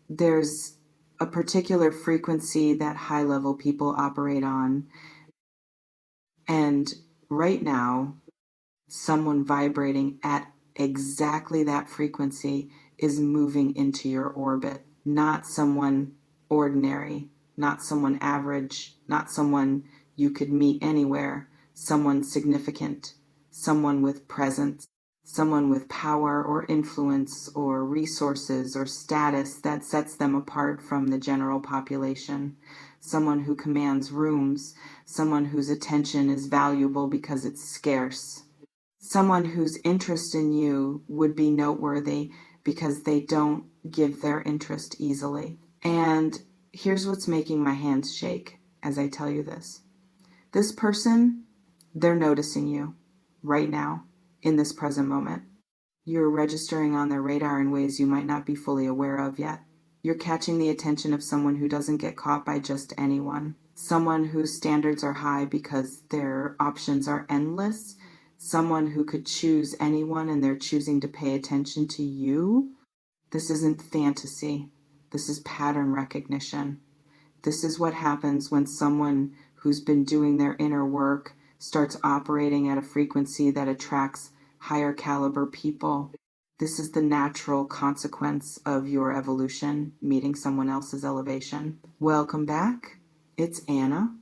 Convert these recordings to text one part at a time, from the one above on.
There's a particular frequency that high-level people operate on. And right now, someone vibrating at exactly that frequency is moving into your orbit, not someone ordinary, not someone average, not someone you could meet anywhere, someone significant, someone with presence, someone with power or influence or resources or status that sets them apart from the general population, someone who commands rooms, someone whose attention is valuable because it's scarce, someone whose interest in you would be noteworthy because they don't give their interest easily. And here's what's making my hands shake as I tell you this. This person, they're noticing you right now in this present moment. You're registering on their radar in ways you might not be fully aware of yet. You're catching the attention of someone who doesn't get caught by just anyone. Someone whose standards are high because their options are endless. Someone who could choose anyone and they're choosing to pay attention to you. This isn't fantasy. This is pattern recognition. This is what happens when someone who's been doing their inner work starts operating at a frequency that attracts higher caliber people. This is the natural consequence of your evolution, meeting someone else's elevation. Welcome back. It's Anna.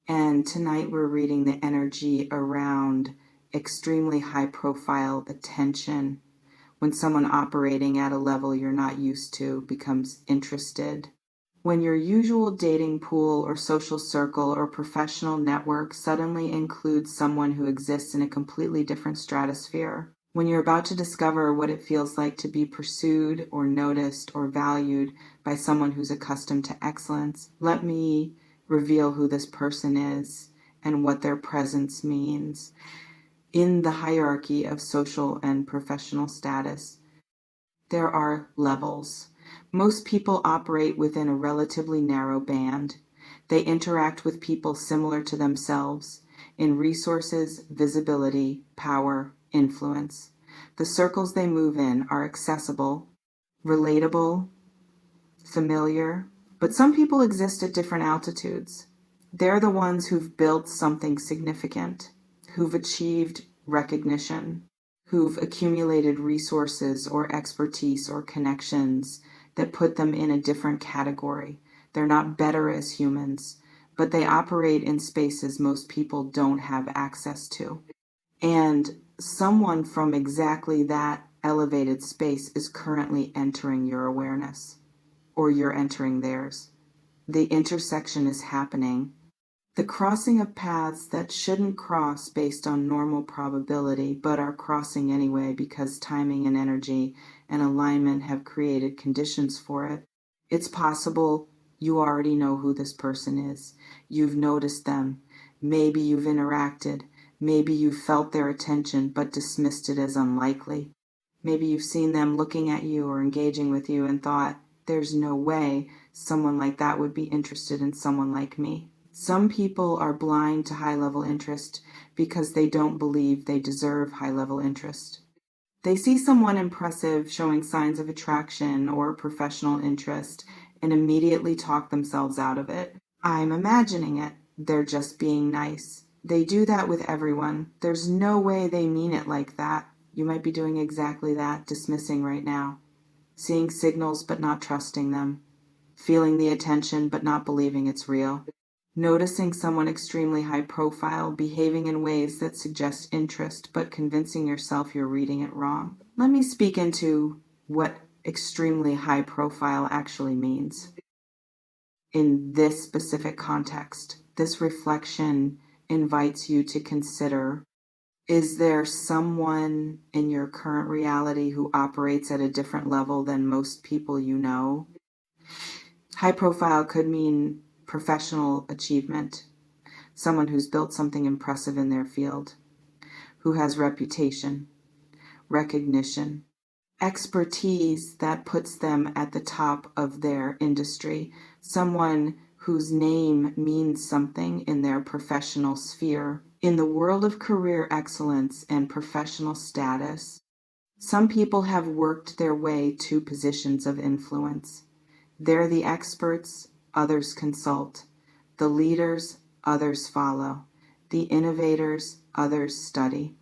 And tonight we're reading the energy around extremely high profile attention. When someone operating at a level you're not used to becomes interested. When your usual dating pool or social circle or professional network suddenly includes someone who exists in a completely different stratosphere. When you're about to discover what it feels like to be pursued or noticed or valued by someone who's accustomed to excellence, let me reveal who this person is and what their presence means. In the hierarchy of social and professional status, there are levels. Most people operate within a relatively narrow band. They interact with people similar to themselves in resources, visibility, power, influence. The circles they move in are accessible, relatable, familiar, but some people exist at different altitudes. They're the ones who've built something significant, who've achieved recognition, who've accumulated resources or expertise or connections that put them in a different category. They're not better as humans, but they operate in spaces most people don't have access to. And someone from exactly that elevated space is currently entering your awareness, or you're entering theirs. The intersection is happening. The crossing of paths that shouldn't cross based on normal probability, but are crossing anyway because timing and energy and alignment have created conditions for it. It's possible you already know who this person is. You've noticed them. Maybe you've interacted. Maybe you've felt their attention but dismissed it as unlikely. Maybe you've seen them looking at you or engaging with you and thought, there's no way someone like that would be interested in someone like me. Some people are blind to high-level interest because they don't believe they deserve high-level interest. They see someone impressive showing signs of attraction or professional interest and immediately talk themselves out of it. I'm imagining it. They're just being nice. They do that with everyone. There's no way they mean it like that. You might be doing exactly that, dismissing right now. Seeing signals but not trusting them. Feeling the attention but not believing it's real. Noticing someone extremely high profile behaving in ways that suggest interest, but convincing yourself you're reading it wrong. Let me speak into what extremely high profile actually means. In this specific context, this reflection invites you to consider, is there someone in your current reality who operates at a different level than most people you know? High profile could mean professional achievement, someone who's built something impressive in their field, who has reputation, recognition, expertise that puts them at the top of their industry, someone whose name means something in their professional sphere. In the world of career excellence and professional status, Some people have worked their way to positions of influence. They're the experts, others consult. The leaders, others follow. The innovators, others study.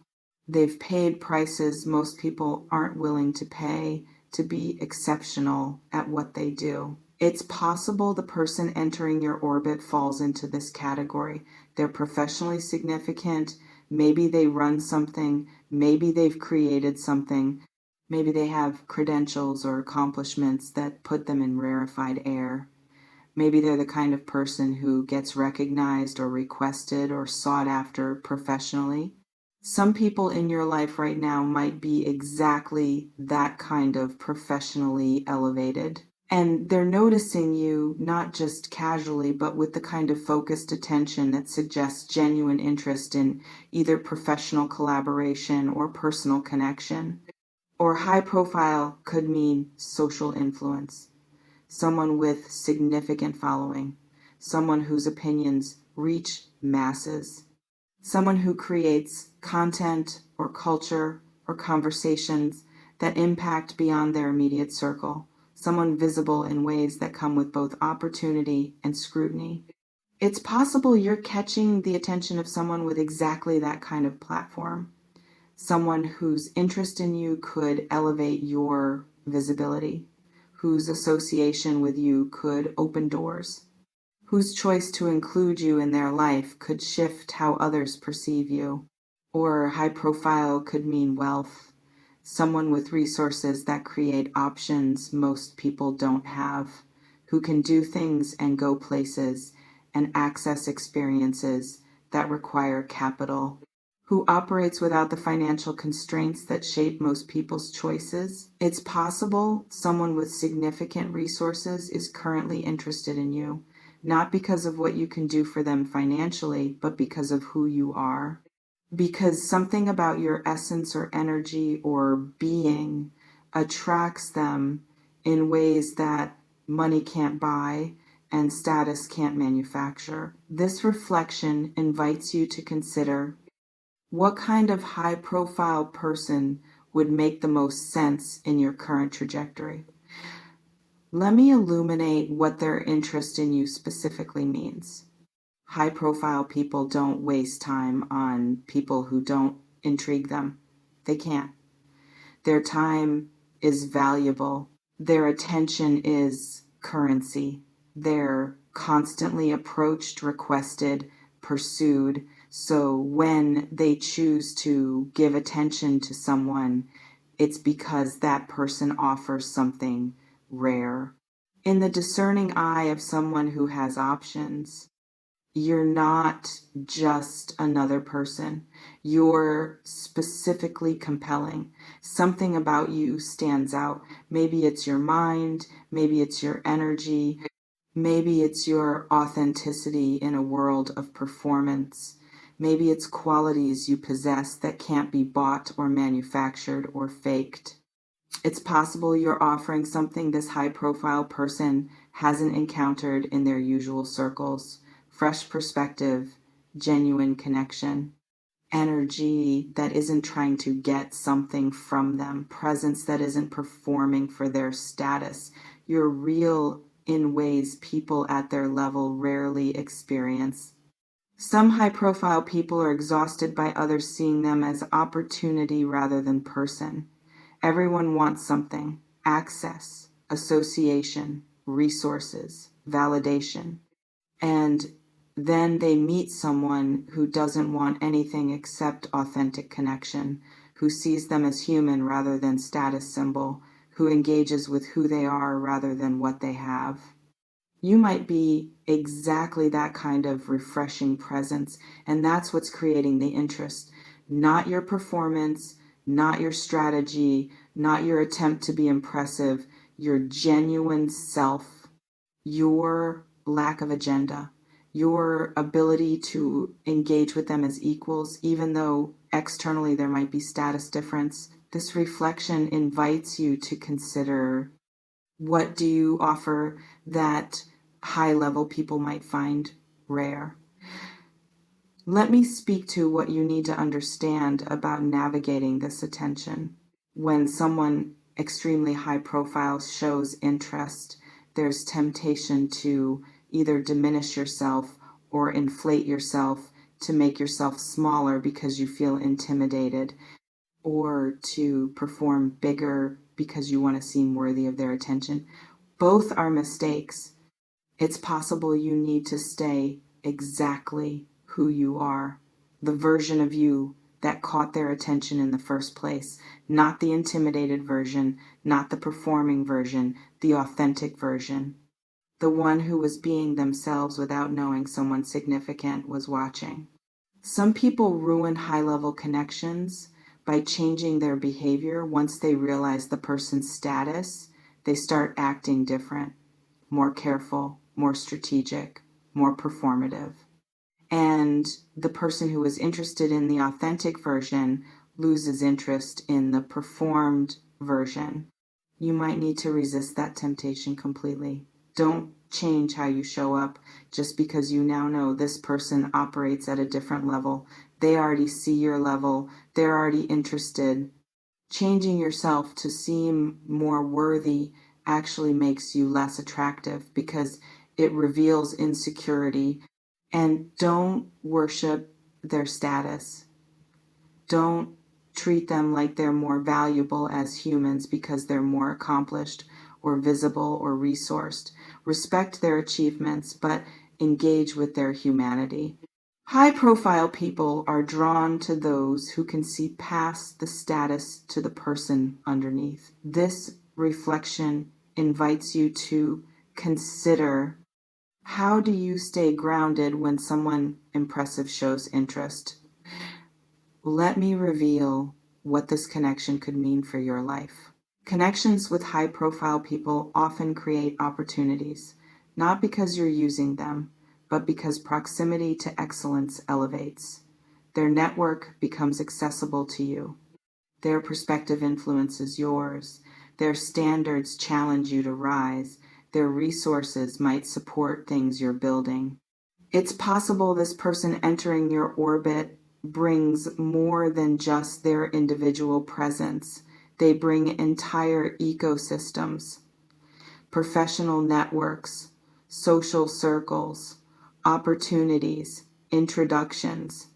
They've paid prices most people aren't willing to pay to be exceptional at what they do. It's possible the person entering your orbit falls into this category. They're professionally significant. Maybe they run something. Maybe they've created something. Maybe they have credentials or accomplishments that put them in rarefied air. Maybe they're the kind of person who gets recognized or requested or sought after professionally. Some people in your life right now might be exactly that kind of professionally elevated. And they're noticing you not just casually, but with the kind of focused attention that suggests genuine interest in either professional collaboration or personal connection. Or high profile could mean social influence, someone with significant following, someone whose opinions reach masses, someone who creates content or culture or conversations that impact beyond their immediate circle, someone visible in ways that come with both opportunity and scrutiny. It's possible you're catching the attention of someone with exactly that kind of platform, someone whose interest in you could elevate your visibility, whose association with you could open doors, whose choice to include you in their life could shift how others perceive you. Or high profile could mean wealth, someone with resources that create options most people don't have, who can do things and go places and access experiences that require capital, who operates without the financial constraints that shape most people's choices. It's possible someone with significant resources is currently interested in you, not because of what you can do for them financially, but because of who you are. Because something about your essence or energy or being attracts them in ways that money can't buy and status can't manufacture. This reflection invites you to consider what kind of high profile person would make the most sense in your current trajectory. Let me illuminate what their interest in you specifically means. High profile people don't waste time on people who don't intrigue them. They can't. Their time is valuable. Their attention is currency. They're constantly approached, requested, pursued. So when they choose to give attention to someone, it's because that person offers something rare. In the discerning eye of someone who has options, you're not just another person. You're specifically compelling. Something about you stands out. Maybe it's your mind, maybe it's your energy, maybe it's your authenticity in a world of performance. Maybe it's qualities you possess that can't be bought or manufactured or faked. It's possible you're offering something this high profile person hasn't encountered in their usual circles: fresh perspective, genuine connection, energy that isn't trying to get something from them, presence that isn't performing for their status. You're real in ways people at their level rarely experience. Some high profile people are exhausted by others seeing them as opportunity rather than person. Everyone wants something: access, association, resources, validation. And then they meet someone who doesn't want anything except authentic connection, who sees them as human rather than status symbol, who engages with who they are rather than what they have. You might be exactly that kind of refreshing presence, and that's what's creating the interest. Not your performance, not your strategy, not your attempt to be impressive, your genuine self, your lack of agenda, your ability to engage with them as equals, even though externally there might be status difference. This reflection invites you to consider, what do you offer that high level people might find rare? Let me speak to what you need to understand about navigating this attention. When someone extremely high profile shows interest, there's temptation to either diminish yourself or inflate yourself to make yourself smaller because you feel intimidated, or to perform bigger because you want to seem worthy of their attention. Both are mistakes. It's possible you need to stay exactly who you are, the version of you that caught their attention in the first place, not the intimidated version, not the performing version, the authentic version, the one who was being themselves without knowing someone significant was watching. Some people ruin high-level connections by changing their behavior. Once they realize the person's status, they start acting different, more careful, more strategic, more performative. And the person who is interested in the authentic version loses interest in the performed version. You might need to resist that temptation completely. Don't change how you show up just because you now know this person operates at a different level. They already see your level. They're already interested. Changing yourself to seem more worthy actually makes you less attractive because it reveals insecurity. And don't worship their status. Don't treat them like they're more valuable as humans because they're more accomplished or visible or resourced. Respect their achievements, but engage with their humanity. High profile people are drawn to those who can see past the status to the person underneath. This reflection invites you to consider, how do you stay grounded when someone impressive shows interest? Let me reveal what this connection could mean for your life. Connections with high profile people often create opportunities, not because you're using them, but because proximity to excellence elevates. Their network becomes accessible to you. Their perspective influences yours. Their standards challenge you to rise. Their resources might support things you're building. It's possible this person entering your orbit brings more than just their individual presence. They bring entire ecosystems, professional networks, social circles, opportunities, introductions,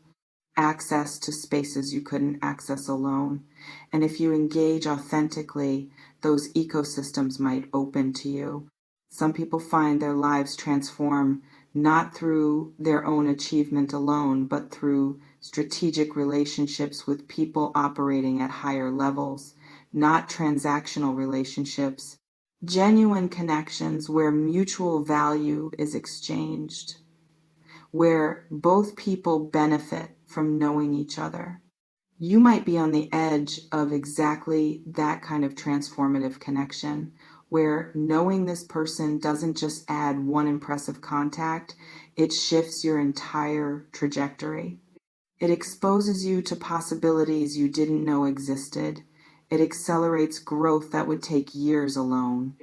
access to spaces you couldn't access alone. And if you engage authentically, those ecosystems might open to you. Some people find their lives transform not through their own achievement alone, but through strategic relationships with people operating at higher levels, not transactional relationships, genuine connections where mutual value is exchanged, where both people benefit from knowing each other. You might be on the edge of exactly that kind of transformative connection, where knowing this person doesn't just add one impressive contact, it shifts your entire trajectory. It exposes you to possibilities you didn't know existed. It accelerates growth that would take years alone.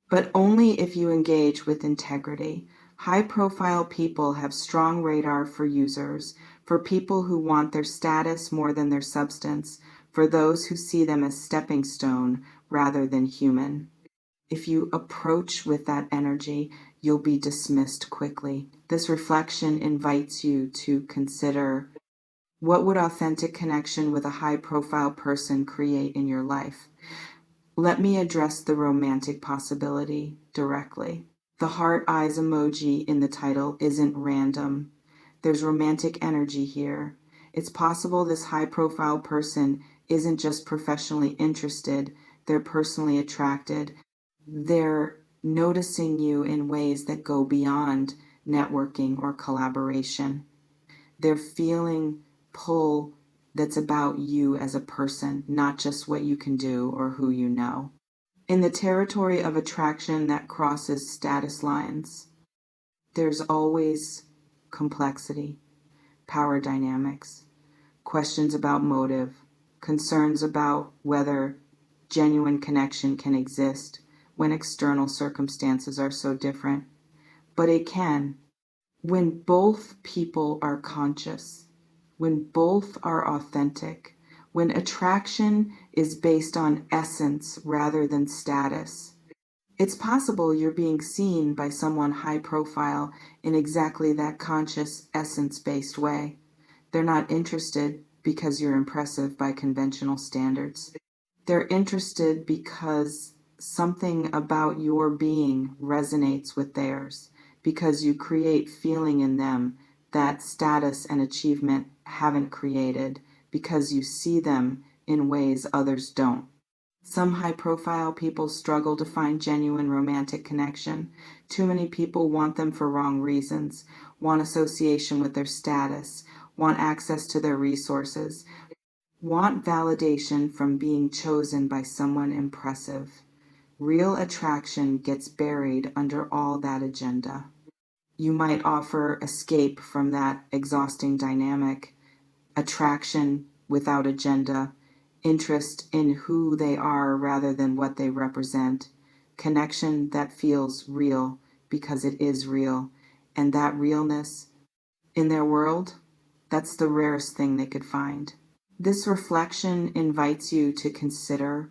But only if you engage with integrity. High-profile people have strong radar for users, for people who want their status more than their substance, for those who see them as stepping stone rather than human. If you approach with that energy, you'll be dismissed quickly. This reflection invites you to consider, what would authentic connection with a high-profile person create in your life? Let me address the romantic possibility directly. The heart eyes emoji in the title isn't random. There's romantic energy here. It's possible this high-profile person isn't just professionally interested, they're personally attracted. They're noticing you in ways that go beyond networking or collaboration. They're feeling pull that's about you as a person, not just what you can do or who you know. In the territory of attraction that crosses status lines, there's always complexity, power dynamics, questions about motive, concerns about whether genuine connection can exist when external circumstances are so different. But it can. When both people are conscious, when both are authentic, when attraction is based on essence rather than status. It's possible you're being seen by someone high profile in exactly that conscious, essence-based way. They're not interested because you're impressive by conventional standards. They're interested because something about your being resonates with theirs, because you create feeling in them that status and achievement haven't created, because you see them in ways others don't. Some high-profile people struggle to find genuine romantic connection. Too many people want them for wrong reasons, want association with their status, want access to their resources, want validation from being chosen by someone impressive. Real attraction gets buried under all that agenda. You might offer escape from that exhausting dynamic, attraction without agenda, interest in who they are rather than what they represent, connection that feels real because it is real, and that realness in their world, that's the rarest thing they could find. This reflection invites you to consider,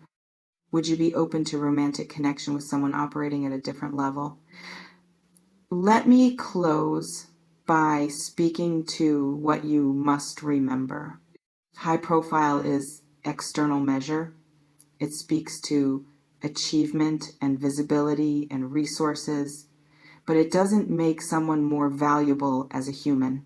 would you be open to romantic connection with someone operating at a different level? Let me close by speaking to what you must remember. High profile is external measure. It speaks to achievement and visibility and resources, but it doesn't make someone more valuable as a human.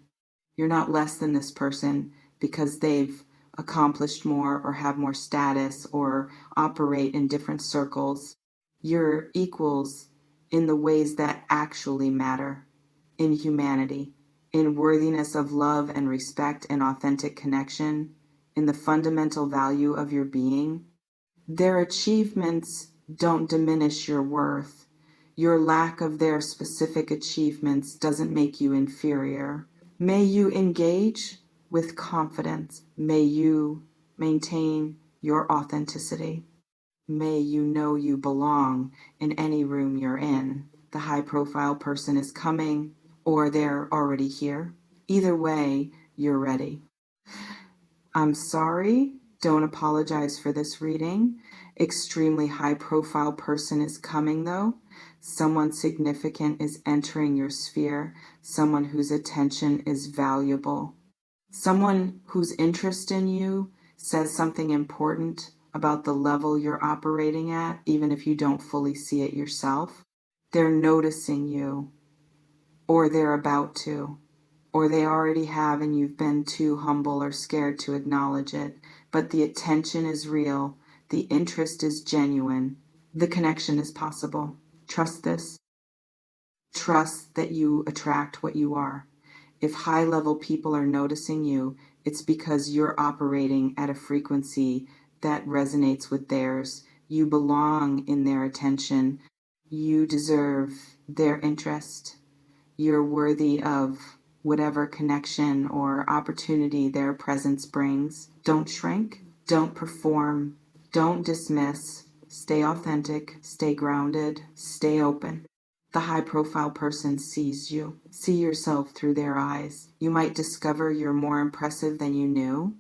You're not less than this person because they've accomplished more or have more status or operate in different circles. You're equals in the ways that actually matter, in humanity, in worthiness of love and respect and authentic connection, in the fundamental value of your being. Their achievements don't diminish your worth. Your lack of their specific achievements doesn't make you inferior. May you engage with confidence. May you maintain your authenticity. May you know you belong in any room you're in. The high profile person is coming or they're already here. Either way, you're ready. I'm sorry. Don't apologize for this reading. Extremely high profile person is coming though. Someone significant is entering your sphere. Someone whose attention is valuable. Someone whose interest in you says something important about the level you're operating at, even if you don't fully see it yourself. They're noticing you, or they're about to, or they already have and you've been too humble or scared to acknowledge it. But the attention is real, the interest is genuine, the connection is possible. Trust this. Trust that you attract what you are. If high-level people are noticing you, it's because you're operating at a frequency that resonates with theirs. You belong in their attention. You deserve their interest. You're worthy of whatever connection or opportunity their presence brings. Don't shrink. Don't perform. Don't dismiss. Stay authentic. Stay grounded. Stay open. The high-profile person sees you. See yourself through their eyes. You might discover you're more impressive than you knew.